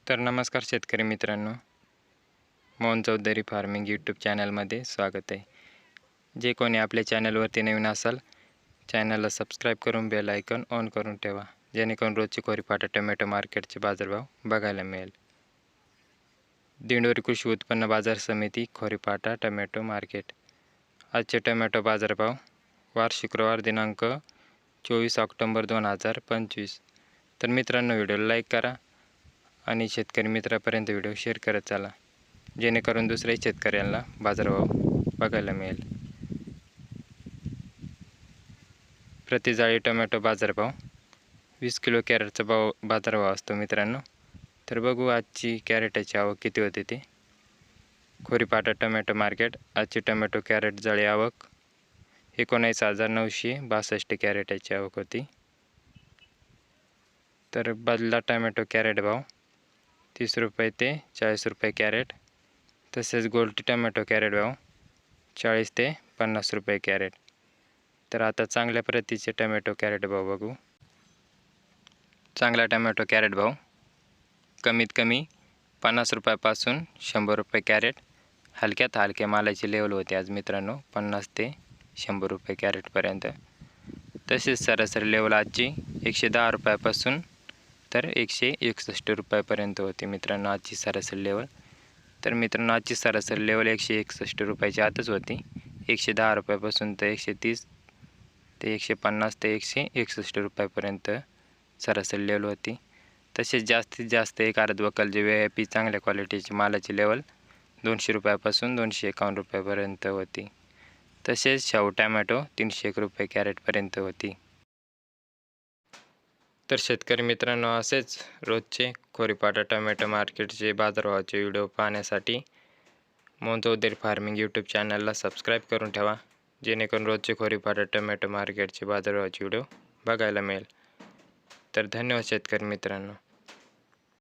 तर नमस्कार शेतकरी मित्रांनो, मोहन चौधरी फार्मिंग यूट्यूब चॅनलमध्ये स्वागत आहे. जे कोणी आपल्या चॅनलवरती नवीन असाल, चॅनलला सबस्क्राईब करून बेल आयकॉन ऑन करून ठेवा, जेणेकरून रोजची कोरीपाटा टोमॅटो मार्केटचे बाजारभाव बघायला मिळेल. दिंडोरी कृषी उत्पन्न बाजार समिती कोरीपाटा टोमॅटो मार्केट. आजचे टोमॅटो बाजारभाव वार शुक्रवार दिनांक 24 ऑक्टोबर 2025. तर मित्रांनो, व्हिडिओला लाईक करा आणि शेतकरी मित्रापर्यंत व्हिडिओ शेअर करत चला, जेणेकरून दुसऱ्याही शेतकऱ्यांना बाजारभाव बघायला मिळेल. प्रति जाळी टोमॅटो बाजारभाव 20 किलो कॅरेटचा बाजारभाव असतो मित्रांनो. तर बघू आजची कॅरेटाची आवक किती होती ती. कोरीपाटा टोमॅटो मार्केट. आजची टोमॅटो कॅरेट जाळी आवक 19,962 कॅरेटाची आवक होती. तर बदला टोमॅटो कॅरेट भाव 30 रुपये ते 40 रुपये कॅरेट. तसेच गोल्टी टोमॅटो कॅरेट भाव 40 ते 50 रुपये कॅरेट. तर आता चांगल्या प्रतीचे टोमॅटो कॅरेट भाव बघू. चांगला टोमॅटो कॅरेट भाव कमीत कमी 50 रुपयापासून 100 रुपये कॅरेट. हलक्यात हलक्या मालाची लेवल होते आज मित्रांनो 50 ते 100 रुपये कॅरेटपर्यंत. तसेच सरासरी लेवल आजची 110 रुपयापासून तर 161 रुपयापर्यंत होती मित्रांनो आजची सरासरी लेवल. तर मित्रांनो, आजची सरासरी लेवल 161 रुपयाच्या आतच होती. 110 रुपयापासून तर 130 ते 150 ते 161 रुपयापर्यंत सरासरी लेवल होती. तसेच जास्तीत जास्त एक अर्ध वकल जे VIP चांगल्या क्वालिटीची मालाची लेवल 200 रुपयापासून 251 रुपयापर्यंत होती. तसेच शाहू टॅमॅटो 301 रुपये कॅरेटपर्यंत होती. तर शेतकरी मित्रांनो, असेच रोजचे कोरीपाटा टोमॅटो मार्केटचे बाजारभावाचे व्हिडिओ पाहण्यासाठी मोहन चौधरी फार्मिंग यूट्यूब चॅनलला सबस्क्राईब करून ठेवा, जेणेकरून रोजचे कोरीपाटा टोमॅटो मार्केटचे बाजारभावाचे व्हिडिओ बघायला मिळेल. तर धन्यवाद शेतकरी मित्रांनो.